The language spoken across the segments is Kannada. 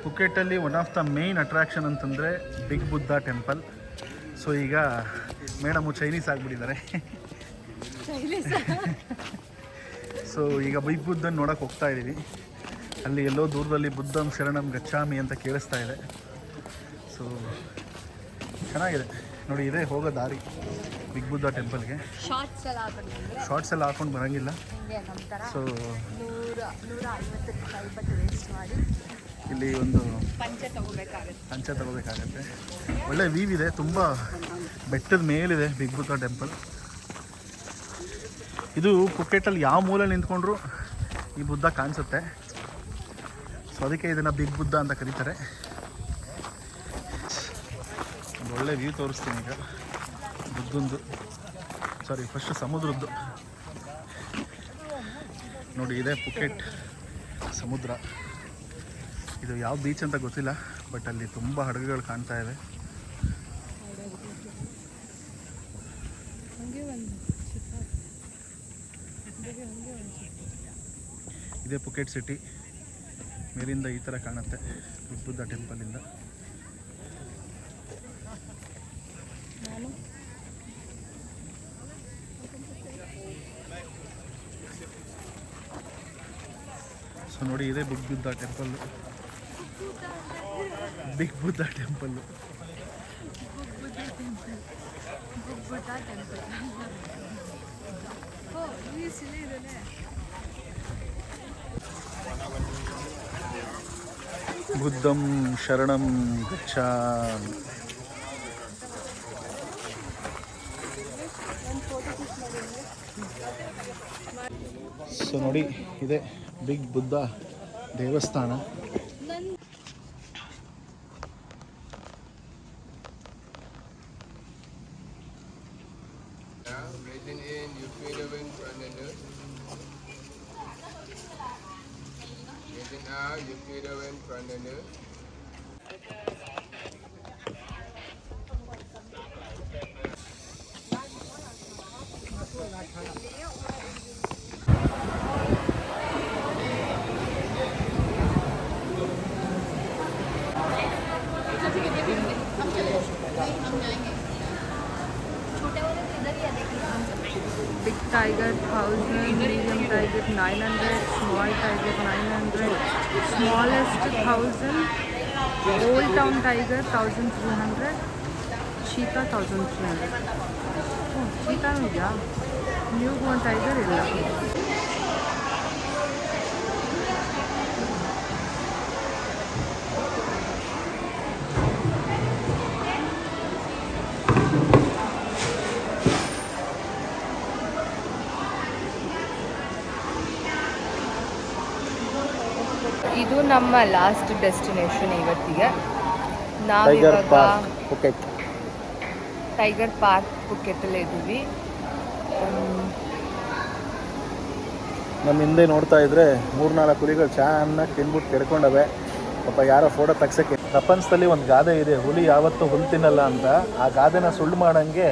ಪುಕೆಟಲ್ಲಿ one of the main attraction ಅಂತಂದರೆ ಬಿಗ್ ಬುದ್ಧ ಟೆಂಪಲ್. ಸೊ ಈಗ ಮೇಡಮು ಚೈನೀಸ್ ಆಗಿಬಿಟ್ಟಿದ್ದಾರೆ. ಸೊ ಈಗ ಬಿಗ್ ಬುದ್ಧನ ನೋಡೋಕೆ ಹೋಗ್ತಾ ಇದ್ದೀವಿ. ಅಲ್ಲಿ ಎಲ್ಲೋ ದೂರದಲ್ಲಿ ಬುದ್ಧಂ ಶರಣಂ ಗಚ್ಚಾಮಿ ಅಂತ ಕೇಳಿಸ್ತಾ ಇದೆ. ಸೊ ಚೆನ್ನಾಗಿದೆ ನೋಡಿ, ಇದೇ ಹೋಗೋ ದಾರಿ ಬಿಗ್ ಬುದ್ಧ ಟೆಂಪಲ್ಗೆ. ಶಾರ್ಟ್ಸ್ ಎಲ್ಲ ಹಾಕೊಂಡು ಬರೋಂಗಿಲ್ಲ. ಸೊ ಇಲ್ಲಿ ಒಂದು ಪಂಚೆ ತಗೋಬೇಕಾಗತ್ತೆ. ಒಳ್ಳೆ ವ್ಯೂ ಇದೆ, ತುಂಬ ಬೆಟ್ಟದ ಮೇಲಿದೆ ಬಿಗ್ ಬುದ್ಧ ಟೆಂಪಲ್. ಇದು ಪುಕೆಟಲ್ಲಿ ಯಾವ ಮೂಲೆ ನಿಂತ್ಕೊಂಡ್ರು ಈ ಬುದ್ಧ ಕಾಣಿಸುತ್ತೆ. ಸೊ ಅದಕ್ಕೆ ಇದನ್ನು ಬಿಗ್ ಬುದ್ಧ ಅಂತ ಕರೀತಾರೆ. ಒಂದು ಒಳ್ಳೆ ವ್ಯೂ ತೋರಿಸ್ತೀನಿ ಈಗ ಬುದ್ಧಂದು, ಫಸ್ಟ್ ಸಮುದ್ರದ್ದು ನೋಡಿ. ಇದೆ ಪುಕೆಟ್ ಸಮುದ್ರ. ಇದು ಯಾವ ಬೀಚ್ ಅಂತ ಗೊತ್ತಿಲ್ಲ, ಬಟ್ ಅಲ್ಲಿ ತುಂಬ ಹಡಗುಗಳು ಕಾಣ್ತಾ ಇವೆ. ಇದೇ ಪುಕೆಟ್ ಸಿಟಿ. ಮೇಲಿಂದ ಈ ಥರ ಕಾಣುತ್ತೆ ಬಿಗ್ ಬುದ್ಧ ಟೆಂಪಲಿಂದ. ಸೊ ನೋಡಿ, ಇದೇ big Buddha temple. Big Buddha temple. ಬುದ್ಧಂ ಶರಣಂ ಗಚ್ಚಾಮಿ. ಸೊ ನೋಡಿ, ಇದೆ ಬಿಗ್ ಬುದ್ಧ ದೇವಸ್ಥಾನ. Big tiger 1000, medium tiger 900, small tiger 900, smallest 1000, old town tiger 1300, cheetah 1300. Oh, cheetah idea. Newborn tiger illa. ಇದು ನಮ್ಮ ಲಾಸ್ಟ್ ಡೆಸ್ಟಿನೇಷನ್ ಇವತ್ತಿಗೆ. ನಾವಿವಾಗ ಟೈಗರ್ ಪಾರ್ಕ್ ಪುಕೆಟಲ್ಲಿ ಇದ್ದೀವಿ. ನಮ್ಮ ಹಿಂದೆ ನೋಡ್ತಾ ಇದ್ರೆ 3-4 ಹುಲಿಗಳು ಚೆನ್ನಾಗಿ ತಿನ್ಬಿಟ್ಟು ಕೆಡ್ಕೊಂಡವೆ. ಪಾಪ ಯಾರೋ ಫೋಟೋ ತೆಗ್ಸೋಕ್ಕೆ. ಪ್ರಪಂಚದಲ್ಲಿ ಒಂದು ಗಾದೆ ಇದೆ, ಹುಲಿ ಯಾವತ್ತೂ ಹುಲ್ಲು ತಿನ್ನಲ್ಲ ಅಂತ. ಆ ಗಾದೆನ ಸುಳ್ಳು ಮಾಡೋಂಗೆ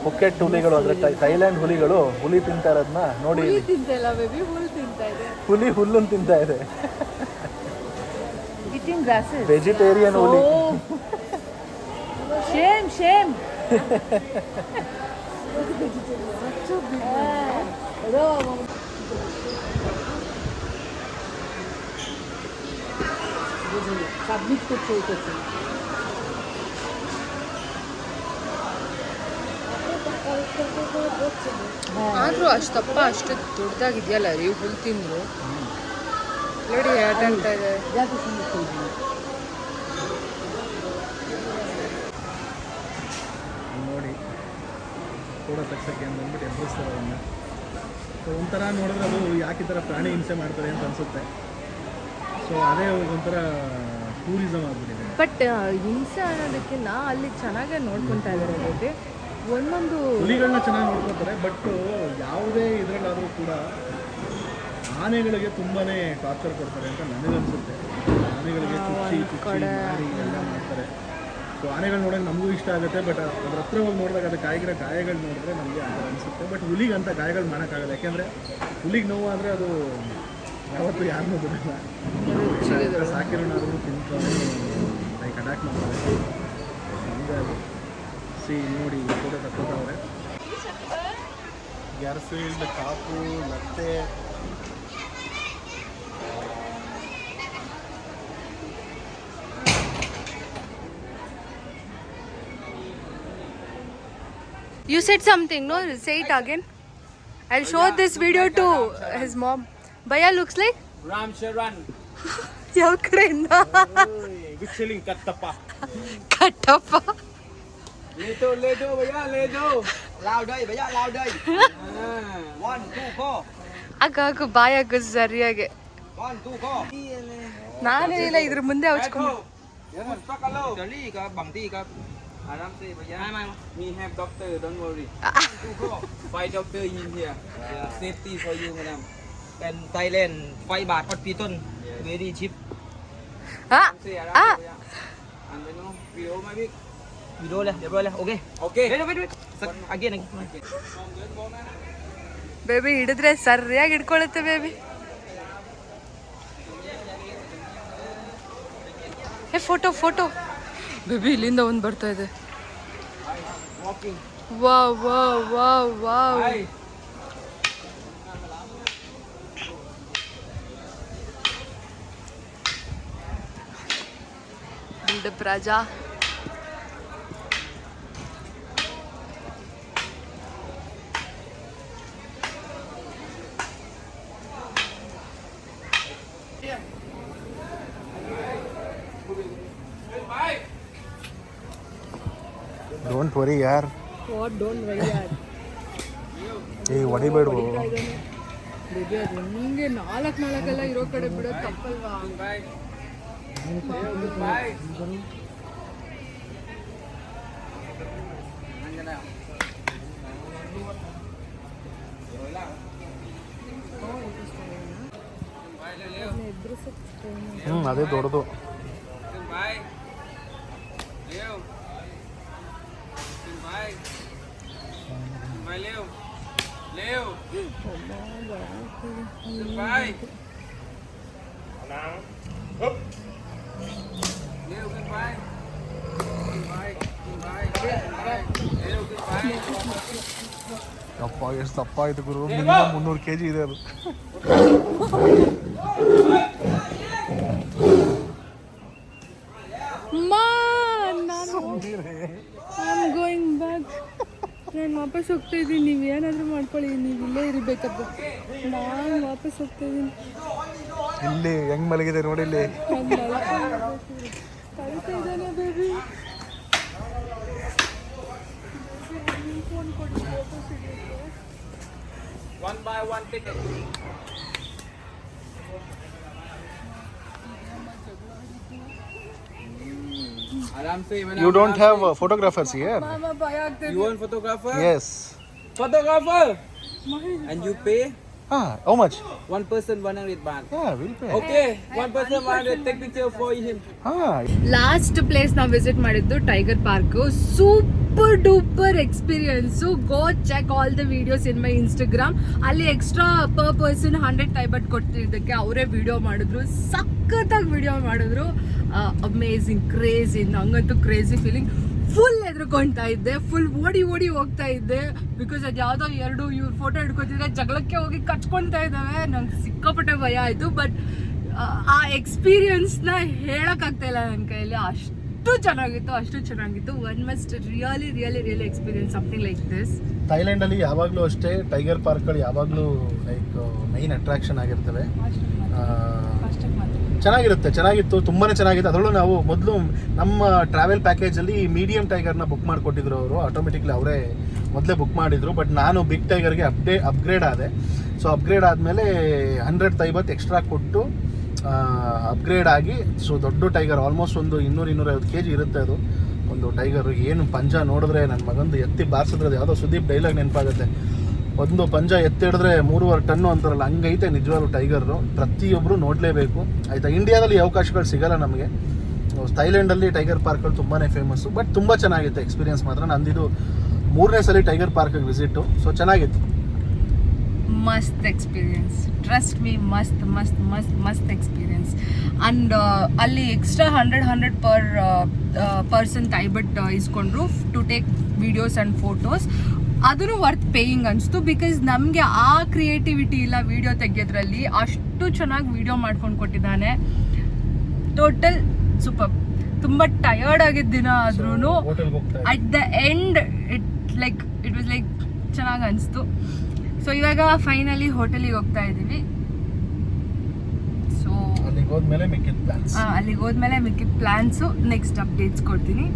ಪುಕೆಟ್ ಹುಲಿಗಳು ಅಂದರೆ ಥೈಲ್ಯಾಂಡ್ ಹುಲಿಗಳು ಹುಲಿ ತಿಂತಾ ಇರೋದನ್ನ ನೋಡಿ. ಹುಲಿ ಹುಲ್ಲನ್ನು ತಿಂತಾ ಇದೆ. ವೆಜಿಟೇರಿಯನ್ ಹುಲಿ. ಶೇಮ್ ಆದ್ರೂ ಅಷ್ಟಪ್ಪ ಅಷ್ಟು ದೊಡ್ಡದಾಗಿದೆಯಲ್ಲ ರೀ ಹುಲ್ ತಿಂದ್ರು. ನೋಡಿ ಆಟ ಅಂತ ಇದೆ. ನೋಡಿ ಫೋಟೋ ತೆಗ್ಸೋಕ್ಕೆ ಅಂದ್ಬಿಟ್ಟು ಎಬ್ಬರಿಸ್ತಾರೆ ಅವನ್ನ. ಸೊ ಒಂಥರ ನೋಡಿದ್ರೆ ಅದು ಯಾಕೆ ಈ ಥರ ಪ್ರಾಣಿ ಹಿಂಸೆ ಮಾಡ್ತಾರೆ ಅಂತ ಅನಿಸುತ್ತೆ. ಸೊ ಅದೇ ಒಂಥರ ಟೂರಿಸಮ್ ಆಗ್ಬಿಟ್ಟಿದೆ. ಬಟ್ ಹಿಂಸೆ ಅನ್ನೋದಕ್ಕಿಂತ ಅಲ್ಲಿ ಚೆನ್ನಾಗೇ ನೋಡ್ಕೊತಾ ಇದ್ದಾರೆ. ಅಲ್ಲಿ ಒಂದೊಂದು ಹುಲಿಗಳನ್ನ ಚೆನ್ನಾಗಿ ನೋಡ್ಕೊತಾರೆ. ಬಟ್ ಯಾವುದೇ ಇದರಲ್ಲಾದರೂ ಕೂಡ ಆನೆಗಳಿಗೆ ತುಂಬಾ ಟಾರ್ಚರ್ ಕೊಡ್ತಾರೆ ಅಂತ ನನಗನ್ಸುತ್ತೆ. ಆನೆಗಳಿಗೆ ಚುಚ್ಚಿ ಮಾಡಿ ಎಲ್ಲ ಮಾಡ್ತಾರೆ. ಸೊ ಆನೆಗಳು ನೋಡೋಕೆ ನಮಗೂ ಇಷ್ಟ ಆಗುತ್ತೆ. ಬಟ್ ಅದ್ರ ಹತ್ರ ಹೋಗಿ ನೋಡಿದಾಗ ಅದಕ್ಕೆ ಆಗಿರೋ ಗಾಯಗಳು ನೋಡಿದ್ರೆ ನಮಗೆ ಅಂತ ಅನಿಸುತ್ತೆ. ಬಟ್ ಹುಲಿಗೆ ಅಂತ ಗಾಯಗಳು ಮಾಡೋಕ್ಕಾಗಲ್ಲ. ಯಾಕೆಂದರೆ ಹುಲಿಗೆ ನೋವು ಆದರೆ ಅದು ಯಾವತ್ತು ಯಾರನ್ನೂ ಬಿಡಲ್ಲ, ಸಾಕಿರೋನಾದ್ರು ತಿಂತಾರೆ, ಲೈಕ್ ಅಟ್ಯಾಕ್ ಮಾಡ್ತಾರೆ. ಹಂಗಾಗಿ ಸಿ ನೋಡಿ ಫೋಟೋ ತಕ್ಕೋತವ್ರೆ. ಗ್ಯಾರ್ಫೀಲ್ಡ್, ಕಾಪು, ಲತ್ತೆ, You said something, no? Say it again. I'll show this video to his mom. Bhaiya looks like Ram Charan. ಯಾವ ಕಡೆಯಿಂದ Vichilling Kattappa. ಕಟ್ಟಪ್ಪ. Ledo भैया ledo. Lao đây भैया lao đây. 1 2 4. ಆಗ ಬಾಯಾಗ ಸರಿಯಾಗಿ 1 2 4. ನಾನೇನಿಲ್ಲ ಇದ್ರ ಮುಂದೆ ಹಚ್ಕೊಂಡು. Yes, pakalo. Dali ka bằng ti ka. Aram se भैया. Me have doctor, don't worry. 2 4. 5 doctor in here. Safety for you madam. And Thailand 5 baht per piton. Very cheap. And you know, video my big. Video lah, okay. Okay. Wait. Again. Baby ಹಿಡಿದ್ರೆ ಸರಿಯಾಗಿ ಹಿಡ್ಕೊಳುತ್ತೆ ಬೇಬಿ. ಫೋಟೋ ಬೇಬಿ ಇಲ್ಲಿಂದ ಒಂದು ಬರ್ತಾ ಇದೆ. ವಾವ್ ಬಿಲ್ಡಪ್ ರಾಜ. ಡೋಂಟ್ ವರಿ ಯಾರ್. ಡೋಂಟ್ ವರಿ ಯಾರ್. ಹೊಡಿಬೇಡ್ವು ಬೇಬಿ, ಅದು ಹಿಂಗೆ ನಾಲ್ಕೆಲ್ಲ ಇರೋ ಕಡೆ ಬಿಡೋದು ತಪ್ಪಲ್ವಾ? ಅದೇ ದೊಡ್ಡದು. ಅಪ್ಪ ಎಷ್ಟು ದಪ್ಪ ಆಯ್ತು ಗುರು, ಮಿನಿಮಮ್ 300 kg ಇದೆ ಅದು. ನಾನು ವಾಪಸ್ ಹೋಗ್ತಾ ಇದ್ದೀನಿ, ನೀವು ಏನಾದರೂ ಮಾಡ್ಕೊಳ್ಳಿ, ನೀವು ಇಲ್ಲೇ ಇರಬೇಕಪ್ಪ. ನಾನು ವಾಪಸ್ ಹೋಗ್ತಾ ಇದ್ದೀನಿ. ಇಲ್ಲಿ ಹೆಂಗ್ ಮಲಗಿದೆ ನೋಡಿ, ಇಲ್ಲಿ ಕಳಿತಾ ಇದ್ದಾನೆ baby. One by one ticket. Aram se You don't have photographers here? ಮಾಮ ಭಯ ಆಗ್ತಾ You want photographer? Yes. Photographer. And you pay? How much? One person 100 baht. Yeah, we'll pay. Okay, one person 100. Take picture for him. Last place ನಾವು ವಿಸಿಟ್ ಮಾಡಿದ್ದು tiger park. Super duper experience. Go check all the videos in my Instagram. ಅಲ್ಲಿ extra per person 100 Thai baht ಕೊಡ್ತಿದ್ದಕ್ಕೆ ಅವರೇ ವಿಡಿಯೋ ಮಾಡಿದ್ರು, ಸಖತ್ತಾಗಿ ವಿಡಿಯೋ ಮಾಡಿದ್ರು. ಅಮೇಝಿಂಗ್, ಕ್ರೇಜಿ, ನಂಗಂತೂ ಕ್ರೇಜಿ ಫೀಲಿಂಗ್. ಫುಲ್ ಎದ್ರುಕೊಳ್ತಾ ಇದ್ದೆ, ಫುಲ್ ಓಡಿ ಹೋಗ್ತಾ ಇದ್ದೆ. ಬಿಕಾಸ್ ಅದು ಯಾವುದೋ ಎರಡು ಇವ್ರು ಫೋಟೋ ಹಿಡ್ಕೊತಿದ್ರೆ ಜಗಳಕ್ಕೆ ಹೋಗಿ ಕಚ್ಕೊಳ್ತಾ ಇದ್ದಾವೆ. ನಂಗೆ ಸಿಕ್ಕಾಪಟ್ಟೆ ಭಯ ಆಯಿತು. ಬಟ್ ಆ ಎಕ್ಸ್ಪೀರಿಯನ್ಸ್ನ ಹೇಳೋಕ್ಕಾಗ್ತಾ ಇಲ್ಲ ನನ್ನ ಕೈಯಲ್ಲಿ. ಅಷ್ಟು ಚೆನ್ನಾಗಿತ್ತು. One must really experience something like this. ಥೈಲ್ಯಾಂಡಲ್ಲಿ ಯಾವಾಗಲೂ ಅಷ್ಟೇ ಟೈಗರ್ ಪಾರ್ಕ್ಗಳು ಯಾವಾಗಲೂ ಲೈಕ್ ಮೈನ್ ಅಟ್ರಾಕ್ಷನ್ ಆಗಿರ್ತವೆ. ಚೆನ್ನಾಗಿತ್ತು, ತುಂಬಾ ಚೆನ್ನಾಗಿತ್ತು. ಅದರಲ್ಲೂ ನಾವು ಮೊದಲು ನಮ್ಮ ಟ್ರಾವೆಲ್ ಪ್ಯಾಕೇಜಲ್ಲಿ ಮೀಡಿಯಂ ಟೈಗರ್ನ ಬುಕ್ ಮಾಡಿಕೊಟ್ಟಿದ್ರು ಅವರು. ಆಟೋಮೆಟಿಕ್ಲಿ ಅವರೇ ಮೊದಲೇ ಬುಕ್ ಮಾಡಿದರು. ಬಟ್ ನಾನು ಬಿಗ್ ಟೈಗರ್ಗೆ ಅಪ್ಗ್ರೇಡ್ ಆದೆ. ಸೊ ಅಪ್ಗ್ರೇಡ್ ಆದಮೇಲೆ 100 Thai baht ಎಕ್ಸ್ಟ್ರಾ ಕೊಟ್ಟು ಅಪ್ಗ್ರೇಡ್ ಆಗಿ, ಸೊ ದೊಡ್ಡ ಟೈಗರ್ ಆಲ್ಮೋಸ್ಟ್ ಒಂದು 200-250 kg ಇರುತ್ತೆ ಅದು ಒಂದು ಟೈಗರು. ಏನು ಪಂಜ ನೋಡಿದ್ರೆ ನನ್ನ ಮಗಂದು ಎತ್ತಿ ಬಾರಿಸಿದ್ರೆ ಅದು ಯಾವುದೋ ಸುದೀಪ್ ಡೈಲಾಗ್ ನೆನಪಾಗುತ್ತೆ. ಒಂದು ಪಂಜ ಎತ್ತಿ ಹಿಡಿದ್ರೆ 3.5 ಟನ್ನು ಅಂತಾರಲ್ಲ, ಹಂಗೈತೆ ನಿಜವಾಗ್ಲೂ ಟೈಗರು. ಪ್ರತಿಯೊಬ್ಬರು ನೋಡಲೇಬೇಕು ಆಯಿತಾ. ಇಂಡಿಯಾದಲ್ಲಿ ಅವಕಾಶಗಳು ಸಿಗಲ್ಲ ನಮಗೆ. ಥೈಲ್ಯಾಂಡಲ್ಲಿ ಟೈಗರ್ ಪಾರ್ಕ್ಗಳು ತುಂಬಾ ಫೇಮಸ್ಸು. ಬಟ್ ತುಂಬ ಚೆನ್ನಾಗಿತ್ತು ಎಕ್ಸ್ಪೀರಿಯನ್ಸ್ ಮಾತ್ರ. ನಂದಿದು 3ನೇ ಸಲ ಟೈಗರ್ ಪಾರ್ಕಿಗೆ ವಿಸಿಟು. ಸೊ ಚೆನ್ನಾಗಿತ್ತು. ಮಸ್ತ್ ಎಕ್ಸ್ಪೀರಿಯನ್ಸ್, ಟ್ರಸ್ಟ್ ಮೀ, ಮಸ್ತ್ ಮಸ್ತ್ ಮಸ್ತ್ ಮಸ್ತ್ ಎಕ್ಸ್ಪೀರಿಯನ್ಸ್. ಆ್ಯಂಡ್ ಅಲ್ಲಿ ಎಕ್ಸ್ಟ್ರಾ 100 ಪರ್ಸನ್ ಟೈಬಟ್ ಇಸ್ಕೊಂಡ್ರು to take videos and photos. ಅದೂ ವರ್ತ್ ಪೇಯಿಂಗ್ ಅನಿಸ್ತು, ಬಿಕಾಸ್ ನಮಗೆ ಆ ಕ್ರಿಯೇಟಿವಿಟಿ ಇಲ್ಲ ವಿಡಿಯೋ ತೆಗೆಯೋದ್ರಲ್ಲಿ. ಅಷ್ಟು ಚೆನ್ನಾಗಿ ವಿಡಿಯೋ ಮಾಡ್ಕೊಂಡು ಕೊಟ್ಟಿದ್ದಾನೆ. Total super. ತುಂಬ ಟಯರ್ಡ್ ಆಗಿದ್ದ ದಿನ ಆದ್ರೂ at the end it was like ಚೆನ್ನಾಗಿ ಅನಿಸ್ತು. ಸೊ ಇವಾಗ ಫೈನಲಿ ಹೋಟೆಲಿಗೆ ಹೋಗ್ತಾ ಇದ್ದೀವಿ. ಸೊ ಅಲ್ಲಿಗೆ ಹೋದ್ಮೇಲೆ ಮಿಕ್ಕಿದ ಪ್ಲಾನ್ಸು ನೆಕ್ಸ್ಟ್ ಅಪ್ಡೇಟ್ಸ್ ಕೊಡ್ತೀನಿ.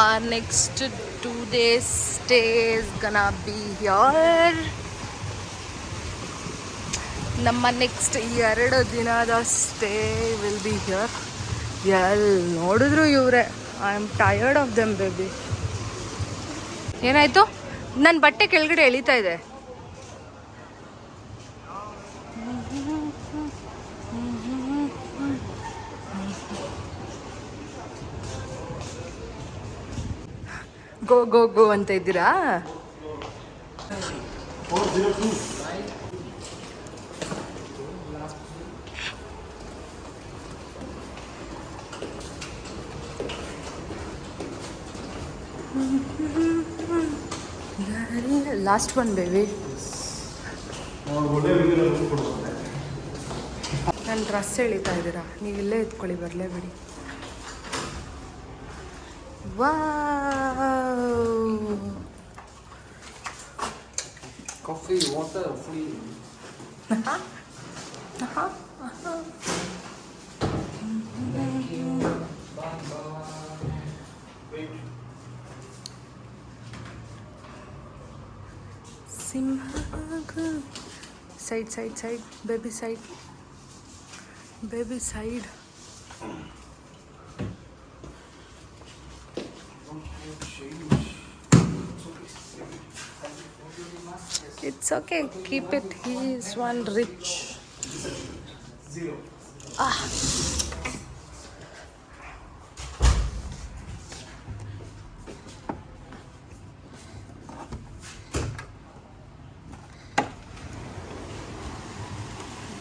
Our next 2 days stay is gonna be here. ನಮ್ಮ ನೆಕ್ಸ್ಟ್ 2 ದಿನದ ಸ್ಟೇ ವಿಲ್ ಬಿ ಹಿಯರ್. ಎಲ್ಲಿ ನೋಡಿದ್ರು ಇವರೇ. I am tired of them baby. ಏನಾಯಿತು? ನನ್ನ ಬಟ್ಟೆ ಕೆಳಗಡೆ ಎಳಿತಾ ಇದೆ. ಗೋ ಗೋ ಗೋ ಅಂತ ಇದ್ದೀರಾ? Last one baby. ನನ್ನ ಡ್ರೆಸ್ ಎಳಿತಾ ಇದ್ದೀರಾ? ನೀವು ಇಲ್ಲೇ ಎತ್ಕೊಳ್ಳಿ, ಬರಲೇಬೇಡಿ. Wow, Coffee, water, free. Side, side, side, baby side, baby side. It's okay, keep it. He is one rich.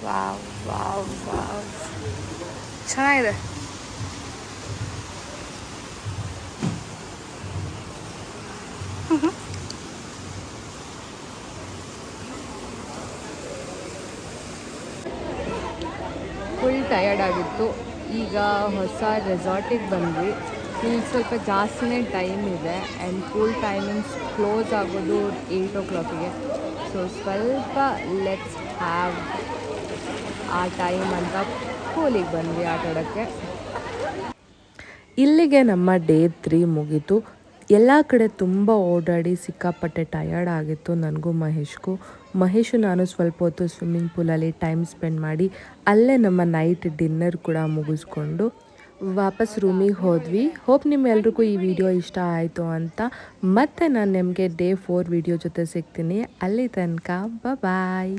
Wow wow wow, ಚೆನ್ನಾಗಿದೆ. ಫುಲ್ ಟಯರ್ಡ್ ಆಗಿತ್ತು. ಈಗ ಹೊಸ ರೆಸಾರ್ಟಿಗೆ ಬಂದ್ವಿ. ಇಲ್ಲಿ ಸ್ವಲ್ಪ ಜಾಸ್ತಿನೇ ಟೈಮ್ ಇದೆ ಆ್ಯಂಡ್ ಪೂಲ್ ಟೈಮಿಂಗ್ಸ್ ಕ್ಲೋಸ್ ಆಗೋದು 8 o'clock. ಸೊ ಸ್ವಲ್ಪ ಲೆಟ್ಸ್ ಹ್ಯಾವ್ ಆ ಟೈಮ್ ಅಂತ ಪೂಲಿಗೆ ಬಂದ್ವಿ ಆಟಾಡೋಕ್ಕೆ. ಇಲ್ಲಿಗೆ ನಮ್ಮ ಡೇ 3 ಮುಗೀತು. ಎಲ್ಲ ಕಡೆ ತುಂಬ ಓಡಾಡಿ ಸಿಕ್ಕಾಪಟ್ಟೆ ಟಯರ್ಡ್ ಆಗಿತ್ತು ನನಗೂ ಮಹೇಶು ನಾನು ಸ್ವಲ್ಪ ಹೊತ್ತು ಸ್ವಿಮ್ಮಿಂಗ್ ಪೂಲಲ್ಲಿ ಟೈಮ್ ಸ್ಪೆಂಡ್ ಮಾಡಿ ಅಲ್ಲೇ ನಮ್ಮ ನೈಟ್ ಡಿನ್ನರ್ ಕೂಡ ಮುಗಿಸ್ಕೊಂಡು ವಾಪಸ್ ರೂಮಿಗೆ ಹೋದ್ವಿ. ಹೋಪ್ ನಿಮ್ಮೆಲ್ರಿಗೂ ಈ ವಿಡಿಯೋ ಇಷ್ಟ ಆಯಿತು ಅಂತ. ಮತ್ತೆ ನಾನು ನಿಮಗೆ ಡೇ 4 ವಿಡಿಯೋ ಜೊತೆ ಸಿಗ್ತೀನಿ. ಅಲ್ಲಿ ತನಕ ಬಾಯ್.